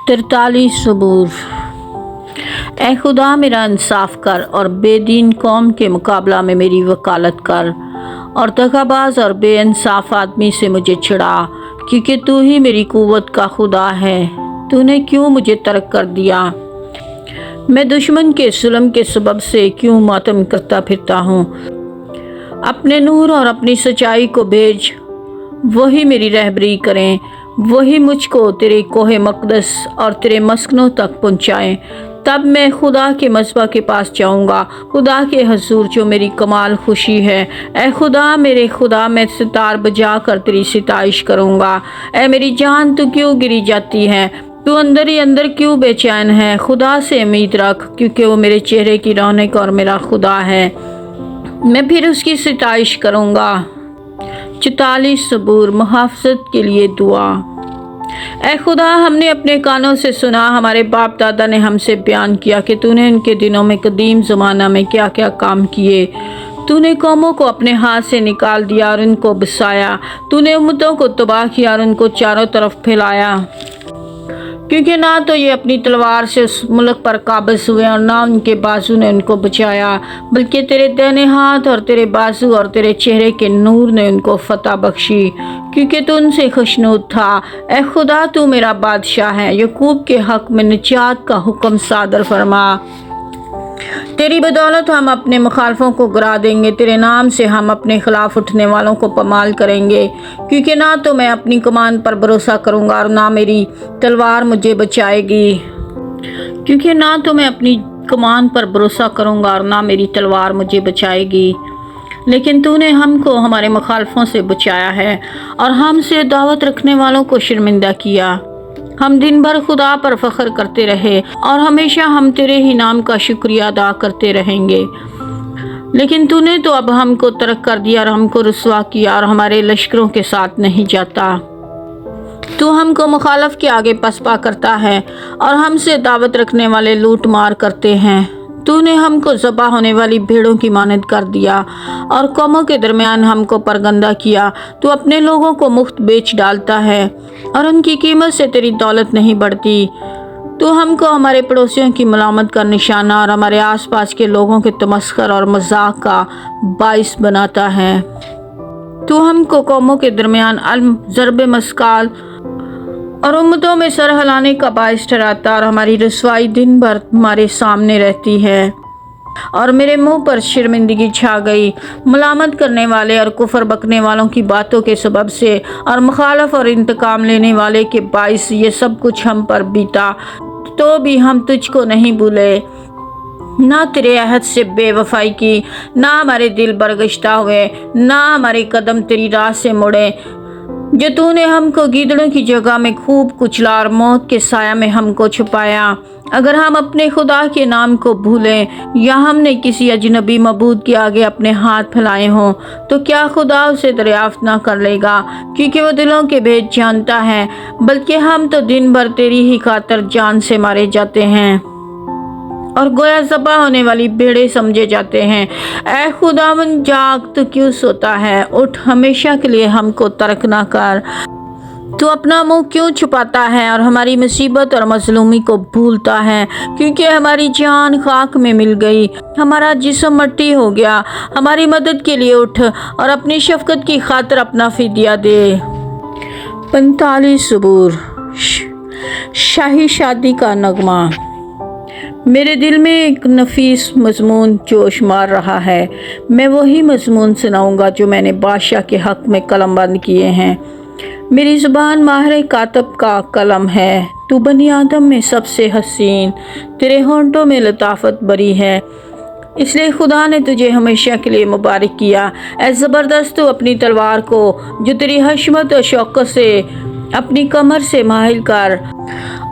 43 सबूर। ए खुदा मेरा इंसाफ कर और बेदीन कौम के मुकाबला में मेरी वकालत कर और दगाबाज और बेइंसाफ आदमी से मुझे छिड़ा, क्योंकि तू ही मेरी कुव्वत का खुदा है। तूने क्यों मुझे तर्क कर दिया? मैं दुश्मन के जुल्म के सबब से क्यों मातम करता फिरता हूँ? अपने नूर और अपनी सच्चाई को भेज, वही मेरी रहबरी करें, वही मुझको तेरे कोहे मकदस और तेरे मस्कनों तक पहुँचाएं। तब मैं खुदा के मज़बा के पास जाऊँगा, खुदा के हजूर जो मेरी कमाल खुशी है। ए खुदा मेरे खुदा, मैं सितार बजा कर तेरी सिताइश करूँगा। ए मेरी जान, तू क्यों गिरी जाती है? तू अंदर ही अंदर क्यों बेचैन है? खुदा से उम्मीद रख, क्योंकि वो मेरे चेहरे की रौनक और मेरा खुदा है। मैं फिर उसकी सिताइश करूँगा। 44 सबूर। मुहाफ़ज़त के लिए दुआ। ए खुदा, हमने अपने कानों से सुना, हमारे बाप दादा ने हमसे बयान किया कि तूने उनके दिनों में कदीम ज़माना में क्या क्या काम किए। तूने कौमों को अपने हाथ से निकाल दिया और उनको बसाया। तूने उम्मतों को तबाह किया और उनको चारों तरफ फैलाया, क्योंकि ना तो ये अपनी तलवार से उस मुल्क पर काबिज हुए और ना उनके बाजू ने उनको बचाया, बल्कि तेरे दाहिने हाथ और तेरे बाजू और तेरे चेहरे के नूर ने उनको फतह बख्शी, क्योंकि तू उनसे खुशनूद था। ए खुदा, तू मेरा बादशाह है। यकूब के हक में निजात का हुक्म सादर फरमा। तेरी बदौलत हम अपने मुखालफों को गिरा देंगे, तेरे नाम से हम अपने खिलाफ उठने वालों को पमाल करेंगे, क्योंकि ना तो मैं अपनी कमान पर भरोसा करूंगा और ना मेरी तलवार मुझे बचाएगी। क्योंकि ना तो मैं अपनी कमान पर भरोसा करूंगा और ना मेरी तलवार मुझे बचाएगी, लेकिन तूने हमको हमारे मुखालफों से बचाया है और हमसे दावत रखने वालों को शर्मिंदा किया। हम दिन भर खुदा पर फख्र करते रहे और हमेशा हम तेरे ही नाम का शुक्रिया अदा करते रहेंगे। लेकिन तूने तो अब हमको तर्क कर दिया और हमको रुसवा किया और हमारे लश्करों के साथ नहीं जाता। तू हमको मुखालफ के आगे पसपा करता है और हमसे दावत रखने वाले लूट मार करते हैं। तूने हमको ज़बा होने वाली भेड़ों की मानद कर दिया और कौमों के दरमियान हमको परगंदा किया। तू अपने लोगों को मुफ्त बेच डालता है और उनकी कीमत से तेरी दौलत नहीं बढ़ती। तू हमको हमारे पड़ोसियों की मलामत का निशाना और हमारे आसपास के लोगों के तमस्खर और मजाक का बाइस बनाता है। तू हमको कौमों के दरमियान ज़रब मस्काल और उम्मतों में सर हिलाने का बाइस ठहराता और हमारी रसवाई दिन भर हमारे सामने रहती है और मेरे मुंह पर शर्मिंदगी छा गई। मलामत करने वाले और कुफर बकने वालों की बातों के सबब से और मुखालफ और इंतकाम लेने वाले के बाइस ये सब कुछ हम पर बीता, तो भी हम तुझको नहीं भूले, ना तेरे अहद से बेवफाई की, ना हमारे दिल बरगश्ता हुए, ना हमारे कदम तेरी राह से मुड़े। जो तूने हमको गीदड़ों की जगह में खूब कुचला और मौत के साया में हमको छुपाया। अगर हम अपने खुदा के नाम को भूलें या हमने किसी अजनबी मबूद के आगे अपने हाथ फैलाए हों, तो क्या खुदा उसे दरियाफ्त ना कर लेगा? क्योंकि वो दिलों के भेद जानता है। बल्कि हम तो दिन भर तेरी ही खातर जान से मारे जाते हैं और गोया ज़बा होने वाली भेड़े समझे जाते हैं। ऐ खुदावन, जाग, तू क्यों सोता है? उठ, हमेशा के लिए हमको तर्क ना कर। तू अपना मुंह क्यों छुपाता है और हमारी मुसीबत और मजलूमी को भूलता है? क्योंकि हमारी जान खाक में मिल गई, हमारा जिस्म मट्टी हो गया। हमारी मदद के लिए उठ और अपनी शफकत की खातिर अपना फिदिया दे। 45 सबूर। शाही शादी का नगमा। मेरे दिल में एक नफीस मजमून जोश मार रहा है। मैं वही मजमून सुनाऊंगा जो मैंने बादशाह के हक में कलम बंद किए हैं। मेरी ज़ुबान माहिर कातब का कलम है। तू बनी आदम में सबसे हसीन, तेरे होंठों में लताफत बरी है, इसलिए खुदा ने तुझे हमेशा के लिए मुबारक किया। ऐ ज़बरदस्त, तू अपनी तलवार को जो तेरी हशमत और शौकत से अपनी कमर से माहिल कर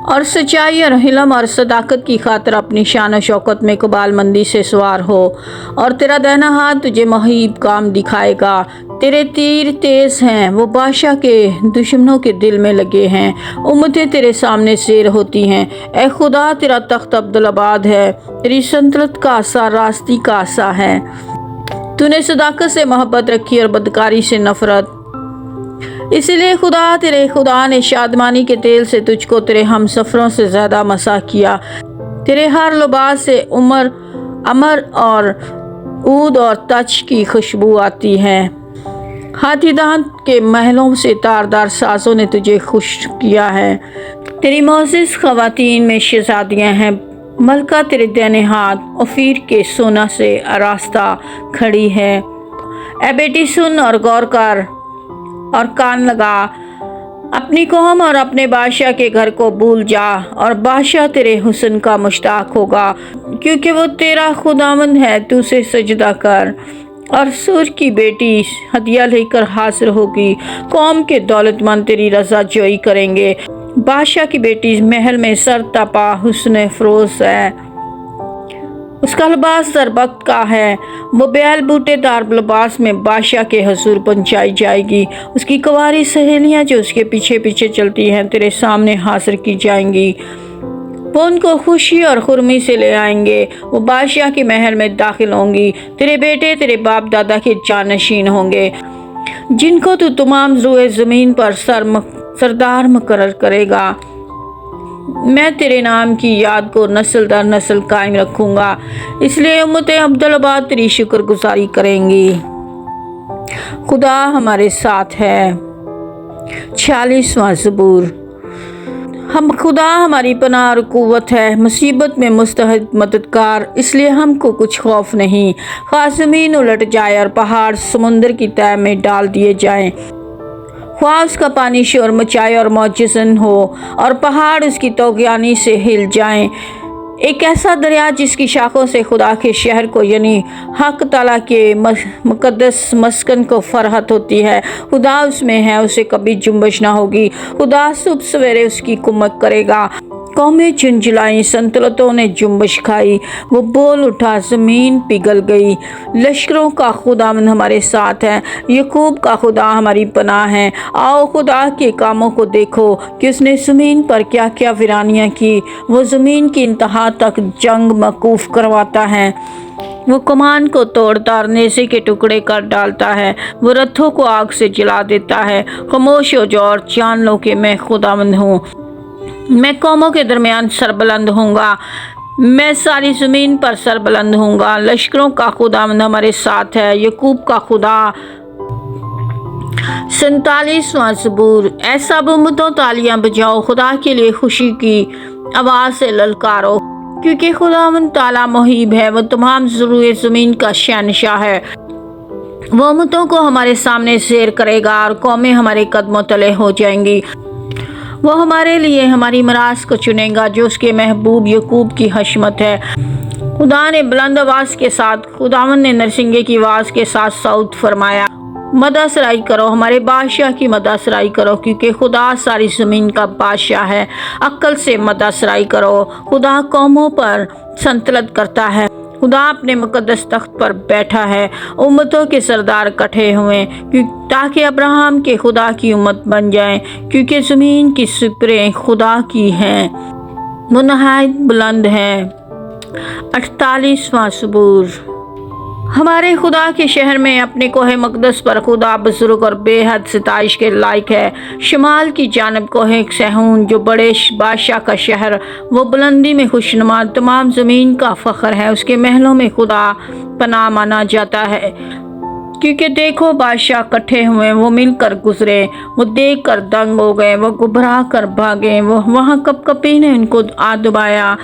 और सच्चाई और हिलम और सदाकत की खातिर अपनी शान और शौकत में कबालमंदी से सवार हो, और तेरा दाहिना हाथ तुझे मुहीब काम दिखाएगा। तेरे तीर तेज हैं, वो बादशाह के दुश्मनों के दिल में लगे हैं। उम्मतें तेरे सामने शेर होती हैं। ए खुदा, तेरा तख्त अब्दुलआबाद है, तेरी सल्तनत का आसा रास्ती का आसा है। तूने सदाकत से मोहब्बत रखी और बदकारी से नफरत। इसलिए तेरे खुदा ने शादमानी के तेल से तुझको तेरे हम सफ़रों से ज़्यादा मसा किया। तेरे हर लिबास से अमर और ऊद और तच की खुशबू आती है। हाथी दांत के महलों से तारदार साजों ने तुझे खुश किया है। तेरी मोअज़्ज़िज़ ख़वातीन में शहज़ादियाँ हैं। मलका तेरे दाहिने हाथ ओफीर के सोना से आरास्ता खड़ी है। ए बेटी सुन और गौर कर और कान लगा, अपनी कौम और अपने बादशाह के घर को भूल जा, और बादशाह तेरे हुस्न का मुश्ताक होगा, क्योंकि वो तेरा खुदावंद है। तू उसे सजदा कर। और सूर की बेटी हदिया लेकर हाजिर होगी। कौम के दौलतमंद तेरी रजा जोई करेंगे। बादशाह की बेटी महल में सर तपा हुस्न फरोज है। उसका लिबास दरबख्त का है। वो बैल बूटेदार लिबास में बादशाह के हजूर पहुंचाई जाएगी। उसकी कुंवारी सहेलियां जो उसके पीछे पीछे चलती हैं तेरे सामने हाजिर की जाएंगी। वो उनको खुशी और खुरमी से ले आएंगे। वो बादशाह के महल में दाखिल होंगी। तेरे बेटे तेरे बाप दादा के जानशीन होंगे, जिनको तू तमाम रुए ज़मीन पर सरदार मुकर्रर करेगा। मैं तेरे नाम की याद को नस्ल दर नस्ल कायम रखूँगा, इसलिए उम्मतें अब्दुल्लाबाद तेरी शुक्रगुजारी करेंगी। खुदा हमारे साथ है। 46वां ज़बूर। हम खुदा हमारी पनाह और कुव्वत है, मुसीबत में मुस्तहद मददगार, इसलिए हमको कुछ खौफ नहीं। ख़ास ज़मीन उलट जाए और पहाड़ समुंदर की तह में डाल दिए जाएं, ख्वाह उसका पानी शोर मचाए और मौजज़न हो, और पहाड़ उसकी तौग़यानी से हिल जाएं। एक ऐसा दरिया जिसकी शाखों से खुदा के शहर को यानी हक ताला के मुक़द्दस मस्कन को फरहत होती है। खुदा उसमें है, उसे कभी जुम्बश ना होगी। खुदा सुबह सवेरे उसकी कुमक करेगा। कौमें झुंझुलाई, संतलतों ने जुम्बश खाई। वो बोल उठा, ज़मीन पिघल गई। लश्करों का खुदावंद हमारे साथ है, यकूब का खुदा हमारी पनाह है। आओ खुदा के कामों को देखो कि उसने ज़मीन पर क्या क्या वीरानियाँ की। वो ज़मीन की इंतहा तक जंग मकूफ़ करवाता है। वो कमान को तोड़ता और नेज़े के टुकड़े कर डालता है। वो रथों को आग से जला देता है। खामोश हो जाओ और जान लो कि मैं खुदावंद हूँ। मैं कौमों के दरमियान सरबुलंद होऊंगा, मैं सारी ज़मीन पर सरबुलंद होऊंगा। लश्करों का खुदावंद हमारे साथ है, यकूब का खुदा। 47वां ज़बूर। ऐ सब उम्मतों तालियां बजाओ, खुदा के लिए खुशी की आवाज़ से ललकारो, क्योंकि खुदावंद ताला मुहीब है। वो तमाम ज़रूए ज़मीन का शहंशाह है। वो उम्मतों को हमारे सामने सैर करेगा और कौमें हमारे कदमों तले हो जाएंगी। वो हमारे लिए हमारी मिरास को चुनेगा, जो उसके महबूब यकूब की हशमत है। खुदा ने बुलंद आवाज़ के साथ, खुदावंद ने नरसिंगे की आवाज़ के साथ सऊद फरमाया, मदद सराई करो, हमारे बादशाह की मदद सराई करो, क्योंकि खुदा सारी ज़मीन का बादशाह है। अक्ल से मदद सराई करो। खुदा कौमों पर संतलत करता है। खुदा अपने मुक़द्दस तख्त पर बैठा है। उम्मतों के सरदार इकट्ठे हुए ताकि अब्राहम के खुदा की उम्मत बन जाएं, क्योंकि ज़मीन की सिपरें खुदा की हैं, वो नहायत बुलंद हैं। 48वां ज़बूर। हमारे खुदा के शहर में अपने कोहे मक़दस पर खुदा बुज़ुर्ग और बेहद सिताइश के लायक है। शमाल की जानब कोहे सहून, जो बड़े बादशाह का शहर, वो बुलंदी में खुशनुमा, तमाम ज़मीन का फ़ख्र है। उसके महलों में खुदा पनाह माना जाता है, क्योंकि देखो बादशाह इकट्ठे हुए, वो मिलकर गुजरे, वो देख कर दंग हो गए, वो घबरा कर भागे। वो वहाँ कपकपी ने उनको आ दबाया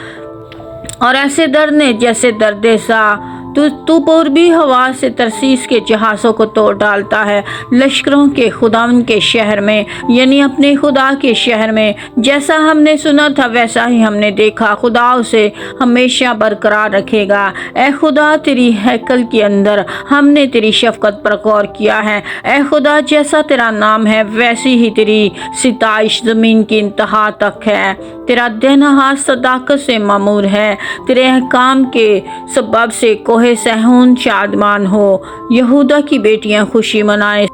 और ऐसे दर्द ने जैसे दर्द सा। तू पूर्वी हवा से तरसीस के जहाज़ों को तोड़ डालता है। लश्करों के खुदावंद के शहर में, यानी अपने खुदा के शहर में, जैसा हमने सुना था वैसा ही हमने देखा। खुदा उसे हमेशा बरकरार रखेगा। ए खुदा, तेरी हैकल के अंदर हमने तेरी शफ़क़त पर गौर किया है। ए खुदा, जैसा तेरा नाम है वैसी ही तेरी सिताइश ज़मीन की इंतहा तक है। तेरा दाहिना हाथ सदाकत से मामूर है। तेरे अहकाम के सबब से कोहे सहून शादमान हो। यहूदा की बेटियां खुशी मनाएं।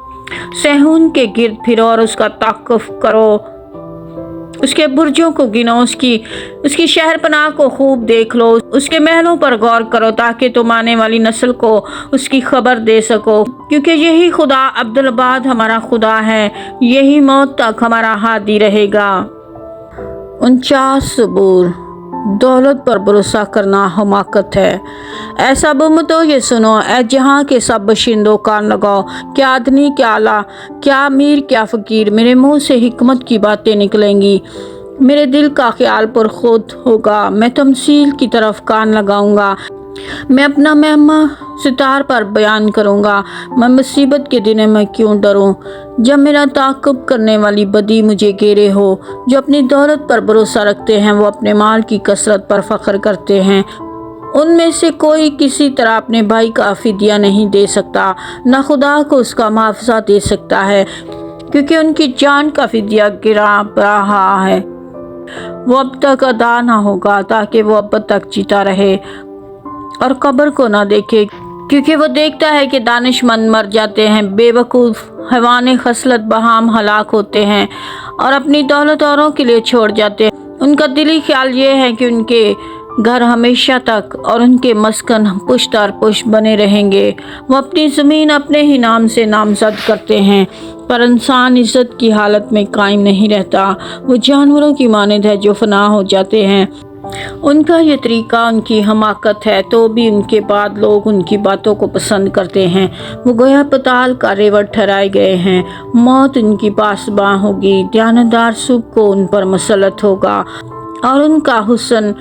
सहून के गिर्द फिरो और उसका ताक़ुफ़ करो। اس کے برجوں کو گنو، اس کی شہر پناہ کو خوب دیکھ لو، اس کے محلوں پر غور کرو تاکہ تم آنے والی نسل کو اس کی خبر دے سکو، کیونکہ یہی خدا عبدالآباد ہمارا خدا ہے، یہی موت تک ہمارا ہادی رہے گا۔ 49 صبور، دولت پر بھروسہ کرنا حماقت ہے۔ اے سب امتوں یہ سنو، اے جہاں کے سب باشندوں کان لگاؤ، کیا ادنی کیا اعلیٰ، کیا امیر کیا فقیر، میرے منہ سے حکمت کی باتیں نکلیں گی، میرے دل کا خیال پر خود ہوگا، میں تمثیل کی طرف کان لگاؤں گا، میں اپنا مہمہ ستار پر بیان کروں گا، میں مصیبت کے دن میں کیوں ڈروں، جب میرا تعاقب کرنے والی بدی مجھے گھیرے ہو۔ جو اپنی دولت پر بھروسہ رکھتے ہیں وہ اپنے مال کی کثرت پر فخر کرتے ہیں، ان میں سے کوئی کسی طرح اپنے بھائی کا فدیہ نہیں دے سکتا، نہ خدا کو اس کا معاوضہ دے سکتا ہے، کیونکہ ان کی جان کا فدیہ گرا رہا ہے، وہ اب تک ادا نہ ہوگا تاکہ وہ اب تک جیتا رہے اور قبر کو نہ دیکھے، کیونکہ وہ دیکھتا ہے کہ دانش مند مر جاتے ہیں، بے وقوف حیوان خصلت بہام ہلاک ہوتے ہیں اور اپنی دولت اوروں کے لیے چھوڑ جاتے ہیں۔ ان کا دلی خیال یہ ہے کہ ان کے گھر ہمیشہ تک اور ان کے مسکن پشت در پشت بنے رہیں گے، وہ اپنی زمین اپنے ہی نام سے نامزد کرتے ہیں، پر انسان عزت کی حالت میں قائم نہیں رہتا، وہ جانوروں کی مانند ہے جو فنا ہو جاتے ہیں۔ ان کا یہ طریقہ ان کی حماقت ہے، تو بھی ان کے بعد لوگ ان کی باتوں کو پسند کرتے ہیں، وہ گویا پتال کا ریوڑ ٹھہرائے گئے ہیں، موت ان کی پاسباں ہوگی، دیانتدار سوگ کو ان پر مسلط ہوگا اور ان کا حسن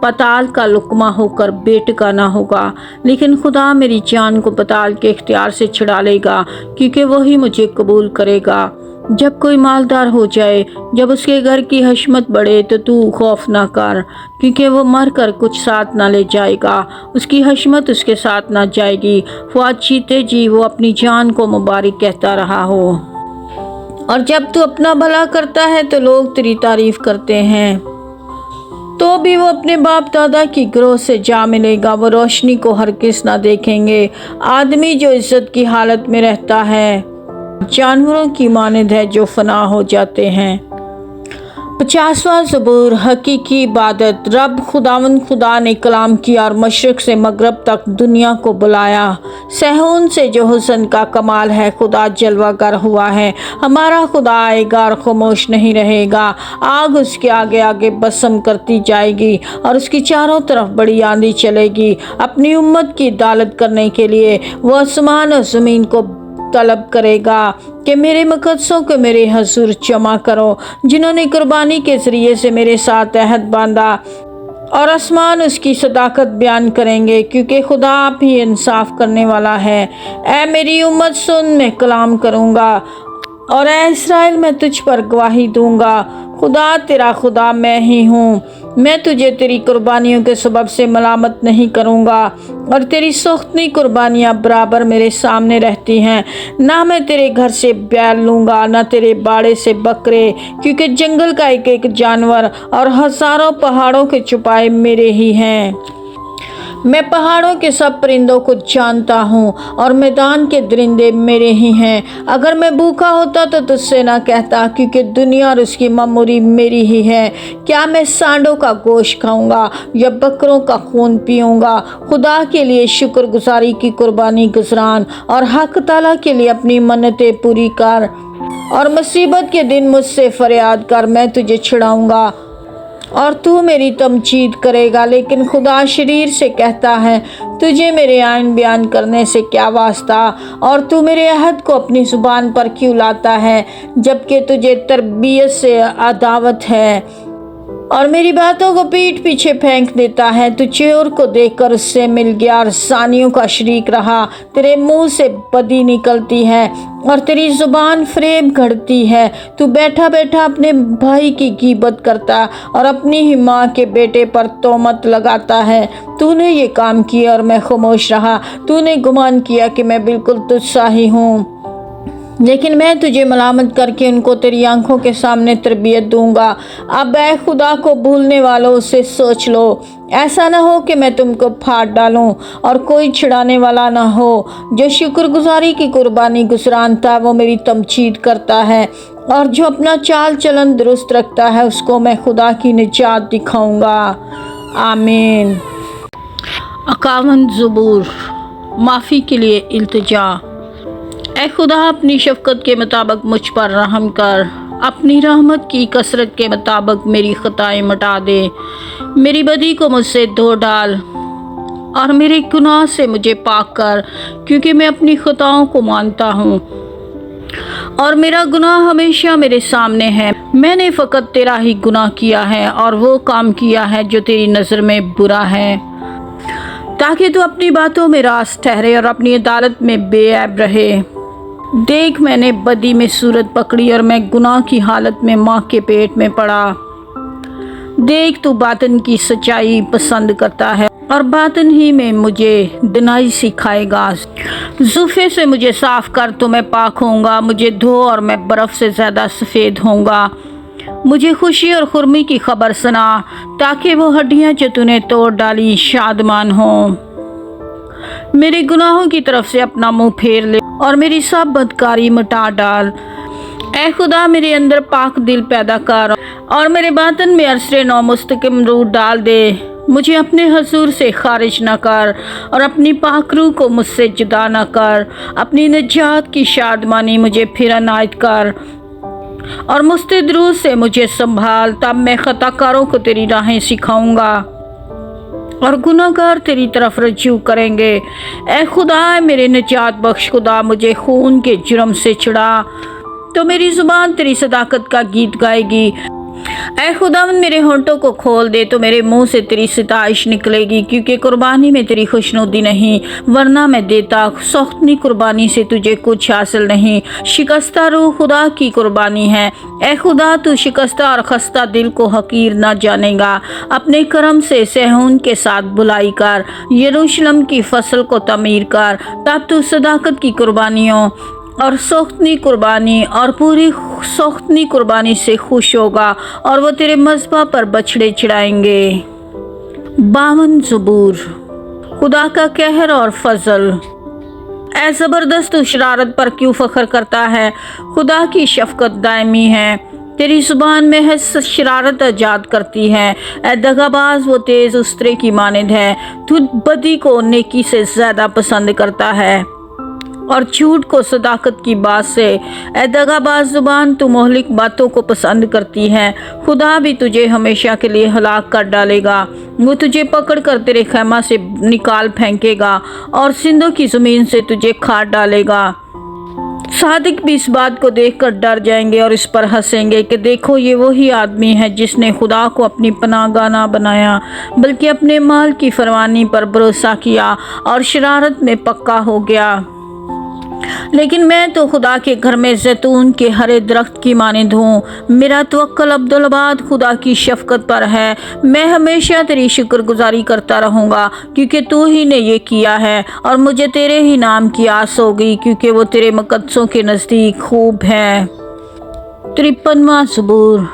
پتال کا لقمہ ہو کر بے ٹھکانہ ہوگا، لیکن خدا میری جان کو پتال کے اختیار سے چھڑا لے گا، کیونکہ وہی مجھے قبول کرے گا۔ جب کوئی مالدار ہو جائے، جب اس کے گھر کی حشمت بڑھے تو خوف نہ کر، کیونکہ وہ مر کر کچھ ساتھ نہ لے جائے گا، اس کی حشمت اس کے ساتھ نہ جائے گی، فواد جیتے جی وہ اپنی جان کو مبارک کہتا رہا ہو۔ اور جب تو اپنا بھلا کرتا ہے تو لوگ تیری تعریف کرتے ہیں، تو بھی وہ اپنے باپ دادا کی گروہ سے جا ملے گا، وہ روشنی کو ہرگز نہ دیکھیں گے۔ آدمی جو عزت کی حالت میں رہتا ہے جانوروں کی مانند ہے جو فنا ہو جاتے ہیں۔ 50واں زبور، حقیقی عبادت۔ رب خداوند خدا نے کلام کیا اور مشرق سے مغرب تک دنیا کو بلایا، صہیون سے جو حسن کا کمال ہے خدا جلوہ گر ہوا ہے، ہمارا خدا آئے گا اور خاموش نہیں رہے گا، آگ اس کے آگے آگے بسم کرتی جائے گی اور اس کی چاروں طرف بڑی آندھی چلے گی، اپنی امت کی عدالت کرنے کے لیے وہ آسمان اور زمین کو طلب کرے گا کہ میرے مقدسوں کو میرے حضور جمع کرو، جنہوں نے قربانی کے ذریعے سے میرے ساتھ عہد باندھا، اور آسمان اس کی صداقت بیان کریں گے، کیونکہ خدا آپ ہی انصاف کرنے والا ہے۔ اے میری امت سن، میں کلام کروں گا، اور اے اسرائیل میں تجھ پر گواہی دوں گا، خدا تیرا خدا میں ہی ہوں، میں تجھے تیری قربانیوں کے سبب سے ملامت نہیں کروں گا، اور تیری سختنی قربانیاں برابر میرے سامنے رہتی ہیں، نہ میں تیرے گھر سے بیل لوں گا نہ تیرے باڑے سے بکرے، کیونکہ جنگل کا ایک ایک جانور اور ہزاروں پہاڑوں کے چوپائے میرے ہی ہیں، میں پہاڑوں کے سب پرندوں کو جانتا ہوں اور میدان کے درندے میرے ہی ہیں۔ اگر میں بھوکا ہوتا تو تجھ سے نہ کہتا، کیونکہ دنیا اور اس کی معموری میری ہی ہے۔ کیا میں سانڈوں کا گوشت کھاؤں گا یا بکروں کا خون پیوں گا؟ خدا کے لیے شکر گزاری کی قربانی گزران اور حق تعالیٰ کے لیے اپنی منتیں پوری کر، اور مصیبت کے دن مجھ سے فریاد کر، میں تجھے چھڑاؤں گا اور تو میری تمجید کرے گا۔ لیکن خدا شریر سے کہتا ہے، تجھے میرے آئین بیان کرنے سے کیا واسطہ، اور تو میرے عہد کو اپنی زبان پر کیوں لاتا ہے، جبکہ تجھے تربیت سے عداوت ہے اور میری باتوں کو پیٹھ پیچھے پھینک دیتا ہے۔ تو چور کو دیکھ کر اس سے مل گیا اور زانیوں کا شریک رہا، تیرے منہ سے بدی نکلتی ہے اور تیری زبان فریب گھڑتی ہے، تو بیٹھا بیٹھا اپنے بھائی کی غیبت کرتا اور اپنی ہی ماں کے بیٹے پر تہمت لگاتا ہے۔ تو نے یہ کام کیا اور میں خاموش رہا، تو نے گمان کیا کہ میں بالکل تجھ سا ہی ہوں، लेकिन मैं तुझे मलामत करके उनको तेरी आंखों के सामने तरबियत दूंगा। अब ऐ खुदा को भूलने वालों से सोच लो, ऐसा ना हो कि मैं तुमको फाड़ डालूं और कोई छिड़ाने वाला ना हो। जो शुक्रगुजारी की कुर्बानी गुजरानता वो मेरी तमजीद करता है, और जो अपना चाल चलन दुरुस्त रखता है उसको मैं खुदा की निजात दिखाऊंगा। आमीन। 51 ज़बूर। माफ़ी के लिए इल्तिजा। ऐ खुदा, अपनी शफ़क़त के मुताबिक मुझ पर रहम कर, अपनी रहमत की कसरत के मुताबिक मेरी ख़ताएँ मिटा दे। मेरी बदी को मुझसे धो डाल और मेरे गुनाह से मुझे पाक कर, क्योंकि मैं अपनी ख़ताओं को मानता हूँ और मेरा गुनाह हमेशा मेरे सामने है। मैंने फ़कत तेरा ही गुनाह किया है और वो काम किया है जो तेरी नज़र में बुरा है, ताकि तू अपनी बातों में रास्त ठहरे और अपनी अदालत में बेऐब रहे। देख, मैंने बदी में सूरत पकड़ी और मैं गुनाह की हालत में माँ के पेट में पड़ा। देख, तू बातन की सच्चाई पसंद करता है और बातन ही में मुझे दिनाई सिखाएगा। जुल्फ़े से मुझे साफ कर तो मैं पाक होऊंगा, मुझे धो और मैं बर्फ़ से ज़्यादा सफ़ेद होऊंगा। मुझे खुशी और खुरमी की खबर सुना, ताकि वो हड्डियाँ जो तूने तोड़ डाली शादमान हों। मेरे गुनाहों की तरफ से अपना मुंह फेर ले और मेरी सब बदकारी मिटा डाल। ऐ खुदा, मेरे अंदर पाक दिल पैदा कर और मेरे बातन में अरसरे नौ मुस्तकिम रूह डाल दे। मुझे अपने हजूर से खारिज न कर और अपनी पाक रूह को मुझसे जुदा न कर। अपनी निजात की शादमानी मुझे फिर अनायत कर और मुस्तैद रूह से मुझे संभाल। तब मैं खताकारों को तेरी राहें सिखाऊंगा और गुनाहगार तेरी तरफ रजू करेंगे। ऐ खुदा, मेरे निजात बख्श खुदा, मुझे खून के जुर्म से छुड़ा तो मेरी ज़ुबान तेरी सदाकत का गीत गाएगी। ऐ खुदा, मेरे होंठों को खोल दे तो मेरे मुंह से तेरी सिताइश निकलेगी, क्योंकि कुर्बानी में तेरी खुशनुदी नहीं, वरना मैं देता। सख्तनी कुर्बानी से तुझे कुछ हासिल नहीं, शिकस्ता रूह खुदा की कुर्बानी है। ऐ खुदा, तू शिकस्ता और खस्ता दिल को हकीर ना जानेगा। अपने करम से सहून के साथ बुलाई कर, यरूशलेम की फसल को तमीर कर। तब तू सदाकत की कुर्बानियों और सख्तनी कुर्बानी और पूरी सख्तनी कुर्बानी से खुश होगा, और वो तेरे मज़बा पर बछड़े चढ़ाएंगे। 52 ज़बूर। खुदा का कहर और फजल। ऐ ज़बरदस्त, तू शरारत पर क्यों फ़ख्र करता है? खुदा की शफ़क़त दायमी है, तेरी ज़ुबान में है शरारत आजाद करती है। ऐ दगाबाज, वो तेज़ उस्तरे की मानद है। तू बदी को नेकी से ज़्यादा पसंद करता है और झूठ को सदाकत की बात से। ऐ दगाबाज ज़ुबान, तू मोहलिक बातों को पसंद करती है। खुदा भी तुझे हमेशा के लिए हलाक कर डालेगा। वो तुझे पकड़ कर तेरे खैमा से निकाल फेंकेगा और सिंधों की ज़मीन से तुझे खाद डालेगा। सादिक भी इस बात को देखकर डर जाएंगे और इस पर हंसेंगे कि देखो, ये वही आदमी है जिसने खुदा को अपनी पनाहगाह ना बनाया, बल्कि अपने माल की फरमानी पर भरोसा किया और शरारत में पक्का हो गया। लेकिन मैं तो खुदा के घर में जैतून के हरे दरख्त की मानद हूँ। मेरा तवक्कल अब्दुलबाद खुदा की शफ़क़त पर है। मैं हमेशा तेरी शुक्रगुजारी करता रहूँगा, क्योंकि तू ही ने ये किया है, और मुझे तेरे ही नाम की आस होगी, क्योंकि वो तेरे मुक़द्दसों के नज़दीक खूब है। 53वां ज़बूर।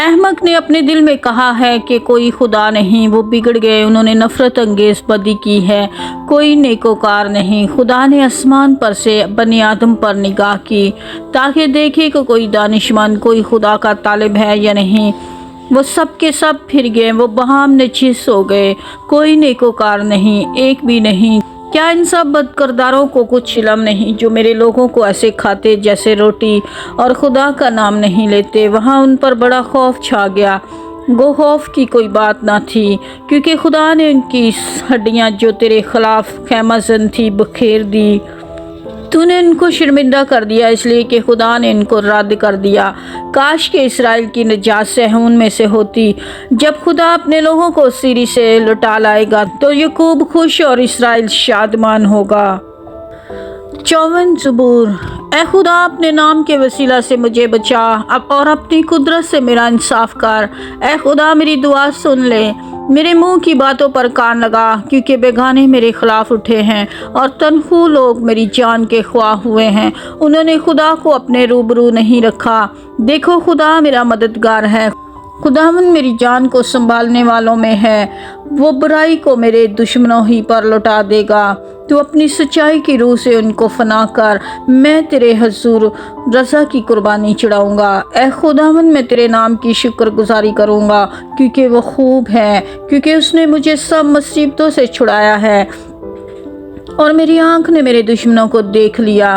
अहमक ने अपने दिल में कहा है कि कोई खुदा नहीं, वो बिगड़ गए, उन्होंने नफरत अंगेज बदी की है, कोई नेकोकार नहीं। खुदा ने आसमान पर से बनी आदम पर निगाह की, ताकि देखे कि कोई दानिशमंद, कोई खुदा का तालिब है या नहीं। वो सब के सब फिर गए, वो बहाम नचिस हो गए, कोई नेकोकार नहीं, एक भी नहीं। क्या इन सब बदकिरदारों को कुछ इल्म नहीं, जो मेरे लोगों को ऐसे खाते जैसे रोटी और खुदा का नाम नहीं लेते? वहाँ उन पर बड़ा खौफ छा गया। गो खौफ की कोई बात ना थी, क्योंकि खुदा ने उनकी हड्डियाँ जो तेरे खिलाफ खैमाजन थी बखेर दी। तूने इनको शर्मिंदा कर दिया, इसलिए कि खुदा ने इनको रद्द कर दिया। काश के इसराइल की निजात सहून में से होती। जब खुदा अपने लोगों को सीरी से लुटा लाएगा तो याकूब खुश और इसराइल शादमान होगा। 54 ज़बूर। ए खुदा, अपने नाम के वसीला से मुझे बचा अब और अपनी कुदरत से मेरा इंसाफ कर। ए खुदा, मेरी दुआ सुन ले, मेरे मुंह की बातों पर कान लगा, क्योंकि बेगाने मेरे खिलाफ उठे हैं और तनखू लोग मेरी जान के ख्वाह हुए हैं। उन्होंने खुदा को अपने रूबरू नहीं रखा। देखो, खुदा मेरा मददगार है, खुदावन मेरी जान को संभालने वालों में है। वो बुराई को मेरे दुश्मनों ही पर लौटा देगा। तू अपनी सच्चाई की रूह से उनको फना कर। मैं तेरे हजूर रज़ा की कुर्बानी चढ़ाऊँगा। ए खुदावन, मैं तेरे नाम की शुक्रगुजारी करूँगा, क्योंकि वो खूब है, क्योंकि उसने मुझे सब मुसीबतों से छुड़ाया है और मेरी आँख ने मेरे दुश्मनों को देख लिया।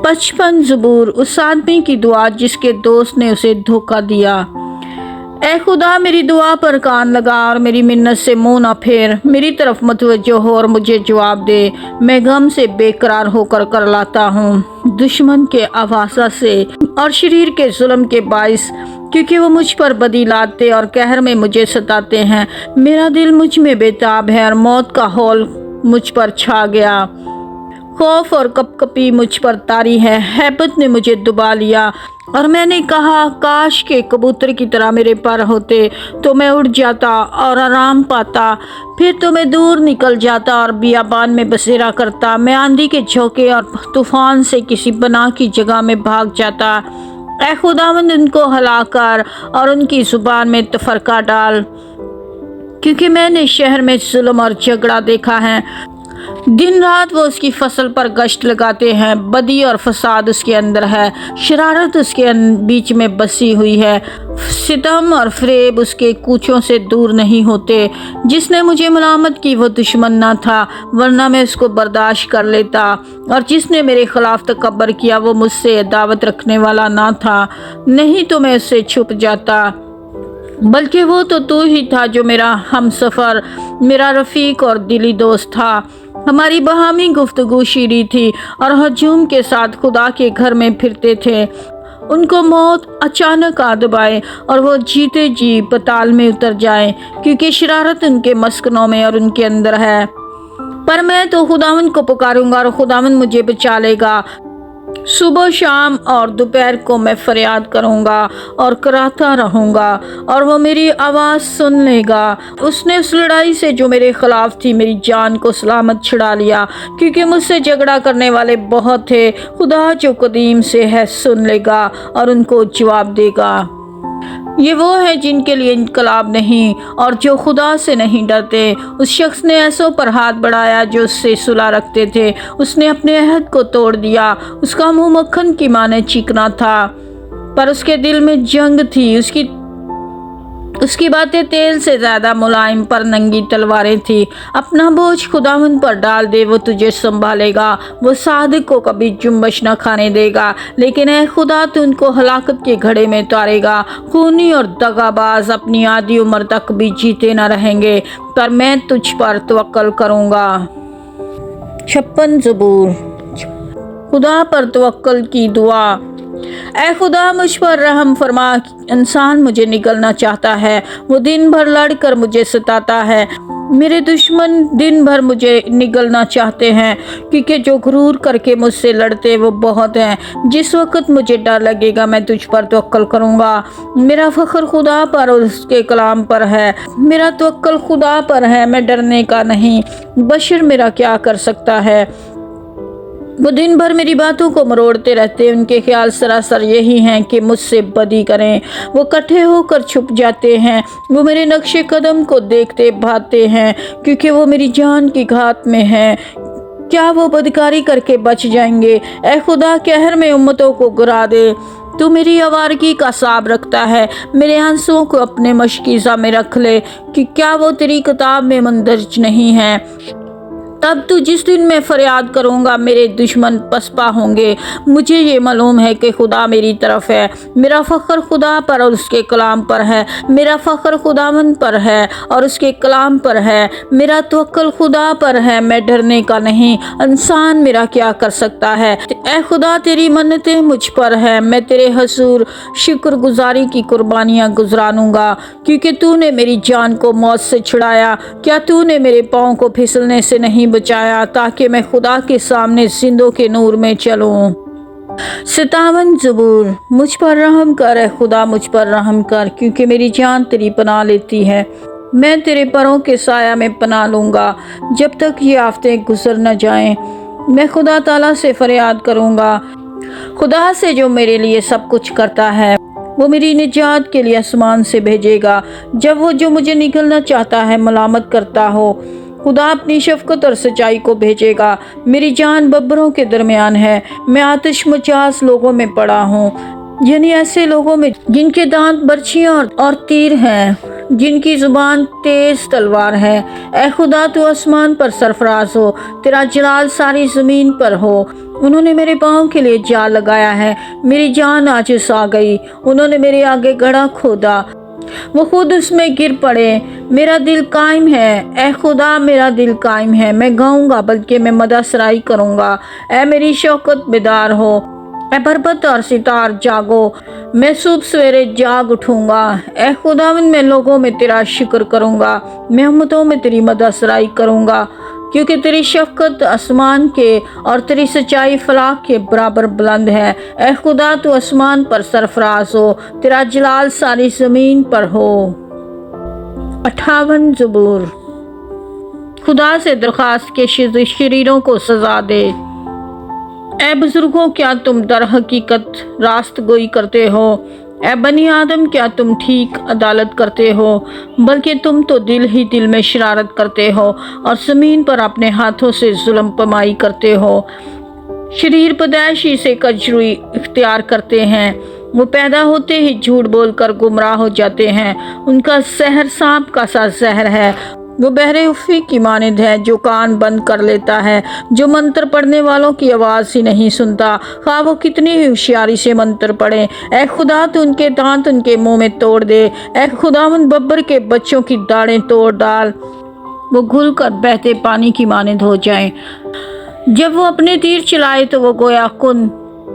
55 ज़बूर। उस आदमी की दुआ जिसके दोस्त ने उसे धोखा दिया। ए खुदा, मेरी दुआ पर कान लगा और मेरी मिन्नत से मुंह ना फेर। मेरी तरफ मतवज्जो हो और मुझे जवाब दे। मैं गम से बेकरार होकर कर लाता हूँ, दुश्मन के आवासा से और शरीर के जुल्म के बाइस, क्योंकि वो मुझ पर बदी लाते और कहर में मुझे सताते हैं। मेरा दिल मुझ में बेताब है और मौत का हौल मुझ पर छा गया। खौफ और कपकपी मुझ पर तारी है। हैबत ने मुझे दुबा लिया और मैंने कहा, काश के कबूतर की तरह मेरे पर होते, तो मैं उड़ जाता और आराम पाता। फिर तो मैं दूर निकल जाता और बियाबान में बसेरा करता। मैं आंधी के झोंके और तूफान से किसी पनाह की जगह में भाग जाता। ऐ खुदावंद, उनको हलाकर और उनकी जुबान में तफरका डाल, क्योंकि मैंने शहर में जुल्म और झगड़ा देखा है। दिन रात वो उसकी फसल पर गश्त लगाते हैं। बदी और फसाद उसके अंदर है, शरारत उसके बीच में बसी हुई है। सितम और फरेब उसके कूचों से दूर नहीं होते। जिसने मुझे मलामत की वो दुश्मन ना था, वरना मैं उसको बर्दाश्त कर लेता। और जिसने मेरे खिलाफ तकब्बर किया वो मुझसे दावत रखने वाला ना था, नहीं तो मैं उससे छुप जाता। बल्कि वो तो तू ही था जो मेरा हमसफ़र, मेरा रफ़ीक और दिली दोस्त था। हमारी बहामी गुफ्तगू शीरी थी और हजूम के साथ खुदा के घर में फिरते थे। उनको मौत अचानक आ दबाए और वो जीते जी पताल में उतर जाएं, क्योंकि शरारत उनके मस्कनों में और उनके अंदर है। पर मैं तो खुदावंद को पुकारूंगा और खुदावंद मुझे बचा लेगा। सुबह शाम और दोपहर को मैं फरियाद करूंगा और कराता रहूंगा और वो मेरी आवाज़ सुन लेगा। उसने उस लड़ाई से जो मेरे खिलाफ थी मेरी जान को सलामत छुड़ा लिया, क्योंकि मुझसे झगड़ा करने वाले बहुत थे। खुदा जो कदीम से है सुन लेगा और उनको जवाब देगा। ये वो है जिनके लिए इनकलाब नहीं और जो खुदा से नहीं डरते। उस शख्स ने ऐसों पर हाथ बढ़ाया जो उससे सुलह रखते थे। उसने अपने अहद को तोड़ दिया। उसका मुंह मक्खन की माने चिकना था, पर उसके दिल में जंग थी। उसकी बातें तेल से ज़्यादा मुलायम पर नंगी तलवारें थी। अपना बोझ खुदावंद पर डाल दे, वो तुझे संभालेगा। वो सादिक को कभी जुम्बश न खाने देगा, लेकिन ऐ खुदा, तू उनको हलाकत के घड़े में उतारेगा। खूनी और दगाबाज अपनी आधी उम्र तक भी जीते न रहेंगे, पर मैं तुझ पर तवक्कल करूँगा। 56 ज़बूर। खुदा पर तवक्कल की दुआ। ऐ खुदा, मुझ पर रहम फरमा। इंसान मुझे निगलना चाहता है, वो दिन भर लड़कर मुझे सताता है। मेरे दुश्मन दिन भर मुझे निगलना चाहते हैं, क्योंकि जो गुरूर करके मुझसे लड़ते वो बहुत हैं। जिस वक्त मुझे डर लगेगा मैं तुझ पर तवक्कल करूँगा। मेरा फ़ख्र खुदा पर और उसके कलाम पर है। मेरा तवक्कल खुदा पर है, मैं डरने का नहीं। बशर मेरा क्या कर सकता है? वो दिन भर मेरी बातों को मरोड़ते रहते। उनके ख्याल सरासर यही हैं कि मुझसे बदी करें। वो इकट्ठे होकर छुप जाते हैं। वो मेरे नक्शे कदम को देखते भागते हैं, क्योंकि वो मेरी जान की घात में हैं। क्या वो बदकारी करके बच जाएंगे? ऐ खुदा, कहर में उम्मतों को गिरा दे। तू मेरी आवारगी का साब रखता है। मेरे आंसुओं को अपने मशकीज़ा में रख ले, कि क्या वो तेरी किताब में मंदर्ज नहीं है? तब तू जिस दिन मैं फरियाद करूँगा मेरे दुश्मन पसपा होंगे। मुझे ये मालूम है कि खुदा मेरी तरफ है। मेरा फ़ख्र खुदा पर और उसके कलाम पर है। मेरा फ़ख्र खुदावंद पर है और उसके कलाम पर है। मेरा तवक्कल खुदा पर है, मैं डरने का नहीं। इंसान मेरा क्या कर सकता है? ऐ खुदा, तेरी मन्नतें मुझ पर है। मैं तेरे हजूर शुक्रगुजारी की कुर्बानियाँ गुजरानूँगा, क्योंकि तूने मेरी जान को मौत से छुड़ाया। क्या तूने मेरे पाँव को फिसलने से नहीं नहीं बचाया ताकि मैं खुदा के सामने जिंदों के नूर में चलूं। 57 ज़बूर। मुझ पर रहम कर ए खुदा, मुझ पर रहम कर, क्योंकि मेरी जान तेरी पनाह लेती है। मैं तेरे परों के साया में पनाह लूँगा जब तक ये आफतें गुजर न जाएं। मैं खुदा ताला से फरियाद करूँगा, खुदा से जो मेरे लिए सब कुछ करता है। वो मेरी निजात के लिए आसमान से भेजेगा जब वो जो मुझे निगलना चाहता है मलामत करता हो। खुदा अपनी शफकत और सच्चाई को भेजेगा। मेरी जान बब्बरों के दरमियान है, मैं आतिश मचास लोगों में पड़ा हूँ, यानी ऐसे लोगों में जिनके दांत बर्छियाँ और तीर हैं, जिनकी जुबान तेज तलवार है। ए खुदा तू आसमान पर सरफराज हो, तेरा जलाल सारी ज़मीन पर हो। उन्होंने मेरे पाँव के लिए जाल लगाया है, मेरी जान आजिज़ आ गई। उन्होंने मेरे आगे गड्ढा खोदा, वो खुद उसमें गिर पड़े। मेरा दिल कायम है, ए खुदा मेरा दिल कायम है। मैं गाऊंगा बल्कि मैं मदसराई करूंगा। ए मेरी शौकत बेदार हो, ए पर्वत और सितार जागो। मैं सुबह सवेरे जाग उठूंगा। ए खुदावंद मैं लोगों में तेरा शुक्र करूंगा, मैं उम्मतों में तेरी मदसराई करूंगा, क्योंकि तेरी शफकत आसमान के और तेरी सच्चाई फलाक के बराबर बुलंद है। ए खुदा तू आसमान पर सरफराज हो, तेरा जलाल सारी ज़मीन पर हो। 58 ज़बूर। खुदा से दरख्वास्त के शरीरों को सजा दे। ए बुजुर्गों, क्या तुम दर हकीकत रास्त गोई करते हो? ए बनी आदम, क्या तुम ठीक अदालत करते हो? बल्कि तुम तो दिल ही दिल में शरारत करते हो और ज़मीन पर अपने हाथों से जुल्म पमाई करते हो। शरीर पैदाइशी से कजरुई इख्तियार करते हैं, वो पैदा होते ही झूठ बोलकर गुमराह हो जाते हैं। उनका जहर सांप का सा जहर है, वो बहरे उफ़ी की मानिंद है जो कान बंद कर लेता है, जो मंत्र पढ़ने वालों की आवाज़ ही नहीं सुनता, खा वो कितनी ही होशियारी से मंत्र पढ़े। ए खुदा तू उनके दांत उनके मुंह में तोड़ दे। ए खुदावंद बब्बर के बच्चों की दाढ़ें तोड़ डाल, वो घुल कर बहते पानी की मानिंद हो जाएं। जब वो अपने तीर चलाए तो वो गोया कुन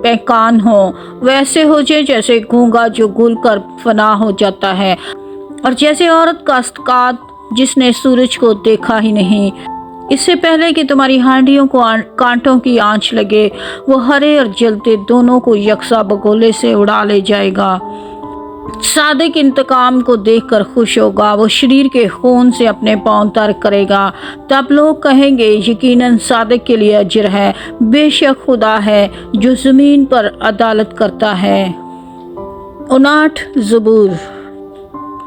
पैकान हो, वैसे हो जाए जैसे गूंगा जो घुल कर फना हो जाता है, और जैसे औरत कास्तकार जिसने सूरज को देखा ही नहीं। इससे पहले कि तुम्हारी हांडियों को कांटों की आंच लगे, वो हरे और जलते दोनों को यकसा बगोले से उड़ा ले जाएगा। सादिक इंतकाम को देखकर खुश होगा, वो शरीर के खून से अपने पांव तर करेगा। तब लोग कहेंगे यकीनन सादिक के लिए अजर है, बेशक खुदा है जो ज़मीन पर अदालत करता है। 59 ज़बूर।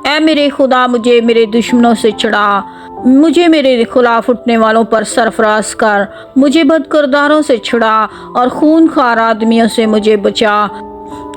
ऐ मेरे खुदा, मुझे मेरे दुश्मनों से छुड़ा, मुझे मेरे खिलाफ उठने वालों पर सरफराज कर। मुझे बदकिरदारों से छुड़ा और खूनखार आदमियों से मुझे बचा,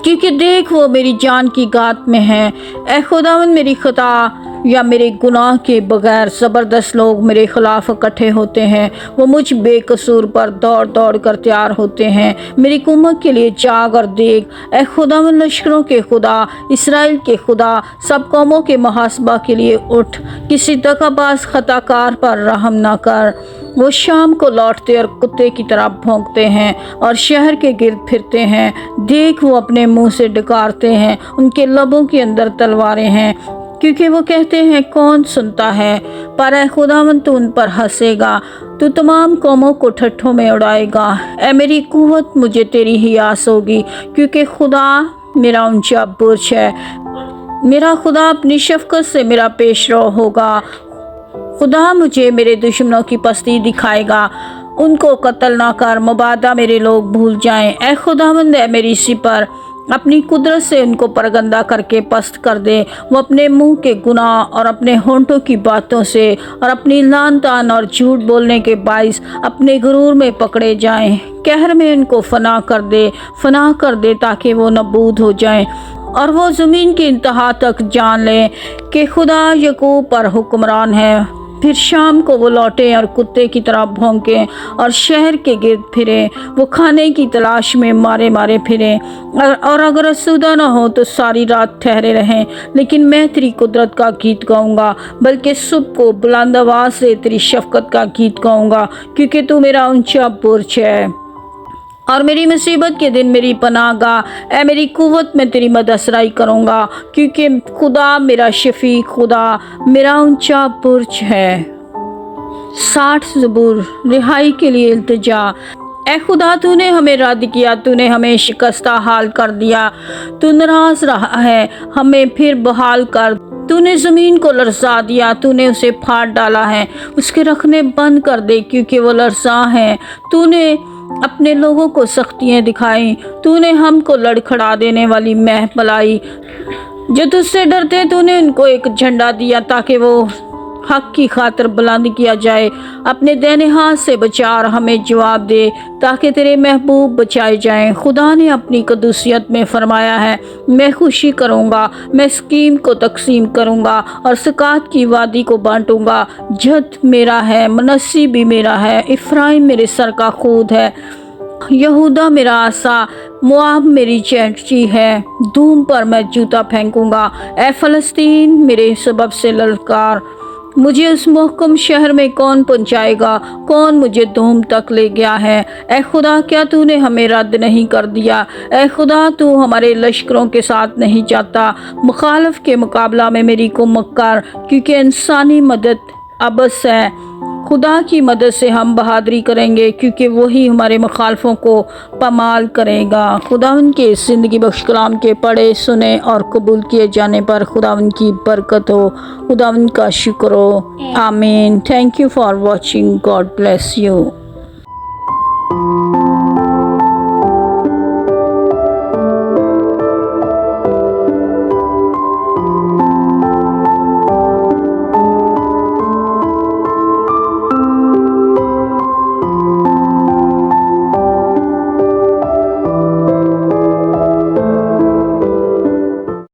क्योंकि देख वो मेरी जान की गात में है। ए खुदावंद, मेरी खता या मेरे गुनाह के बगैर ज़बरदस्त लोग मेरे खिलाफ इकट्ठे होते हैं। वो मुझ बेकसूर पर दौड़ दौड़ कर तैयार होते हैं, मेरी कुमक के लिए जाग और देख। ए खुदावंद, लश्करों के खुदा, इसराइल के खुदा, सब कौमों के मुहासबा के लिए उठ। किसी दगाबाज खताकार पर रहम ना कर। वो शाम को लौटते और कुत्ते की तरह भौंकते हैं और शहर के गिर्द फिरते हैं। देख वो अपने मुंह से डकारते हैं, उनके लबों के अंदर तलवारें हैं, क्योंकि वो कहते हैं कौन सुनता है। पर ए खुदावंद, तू उन पर हंसेगा, तू तमाम कौमों को ठट्ठों में उड़ाएगा। ए मेरी कुव्वत, मुझे तेरी ही आस होगी, क्योंकि खुदा मेरा ऊंचा बुर्ज है। मेरा खुदा अपनी शफकत से मेरा पेशरो होगा। खुदा मुझे मेरे दुश्मनों की पस्ती दिखाएगा, उनको कत्ल ना कर, मुबादा मेरे लोग भूल जाएं। ए खुदावंद, ए मेरी सिपर, अपनी कुदरत से उनको परगंदा करके पस्त कर दे। वो अपने मुंह के गुनाह और अपने होंठों की बातों से और अपनी लान तान और झूठ बोलने के बाइस अपने गुरूर में पकड़े जाएं। कहर में उनको फना कर दे ताकि वो नबूद हो जाएं और वो ज़मीन की इंतहा तक जान लें कि खुदा यकूब पर हुक्मरान है। फिर शाम को वो लौटें और कुत्ते की तरह भौंकें और शहर के गिर्द फिरें। वो खाने की तलाश में मारे मारे फिरें और अगर असुदा न हो तो सारी रात ठहरे रहें। लेकिन मैं तेरी कुदरत का गीत गाऊंगा, बल्कि सुबह को बुलंद आवाज़ से तेरी शफकत का गीत गाऊंगा, क्योंकि तू मेरा ऊंचा बुर्ज है और मेरी मुसीबत के दिन मेरी पनाहगाह। ए मेरी कुव्वत, में तेरी मदसराई करूँगा, क्योंकि खुदा मेरा शफी, खुदा मेरा ऊंचा बुर्ज है। 60 ज़बूर, रिहाई के लिए इल्तिजा। ए खुदा, तूने हमें रद्द किया, तूने हमें शिकस्ता हाल कर दिया, तू नाराज़ रहा है, हमें फिर बहाल कर। तूने ज़मीन को लरसा दिया, तूने उसे फाड़ डाला है, उसके रखने बंद कर दे क्योंकि वो लरसा है। तूने अपने लोगों को सख्तियाँ दिखाई, तूने हमको लड़खड़ा देने वाली मैह पलाई। जो तुझसे डरते तूने उनको एक झंडा दिया ताकि वो हक की खातिर बुलंद किया जाए। अपने दाहिने हाथ से बचा और हमें जवाब दे ताकि तेरे महबूब बचाए जाएं। खुदा ने अपनी कदूसियत में फरमाया है, मैं खुशी करूँगा, मैं स्कीम को तकसीम करूँगा और सकात की वादी को बांटूँगा। जद मेरा है, मनसी भी मेरा है, इफ्राइम मेरे सर का खूद है, यहूदा मेरा आसा, मुआब मेरी चैंची है। धूम पर मैं जूता फेंकूँगा, ए फ़लस्तीन मेरे सबब से ललकार। मुझे उस मुहकम शहर में कौन पहुंचाएगा, कौन मुझे धूम तक ले गया है। ए खुदा, क्या तूने हमें रद्द नहीं कर दिया? ए खुदा, तू हमारे लश्करों के साथ नहीं जाता। मुखालफ के मुकाबला में मेरी कुमक कर, क्योंकि इंसानी मदद अबस है। खुदा की मदद से हम बहादुरी करेंगे क्योंकि वही हमारे मुखालफों को पमाल करेगा। खुदा उनके ज़िंदगी बख्श कलाम के पढ़े, सुने और कबूल किए जाने पर खुदा उनकी बरकत हो, खुदा उनका शुक्र हो। आमीन। Thank you for watching. God bless you.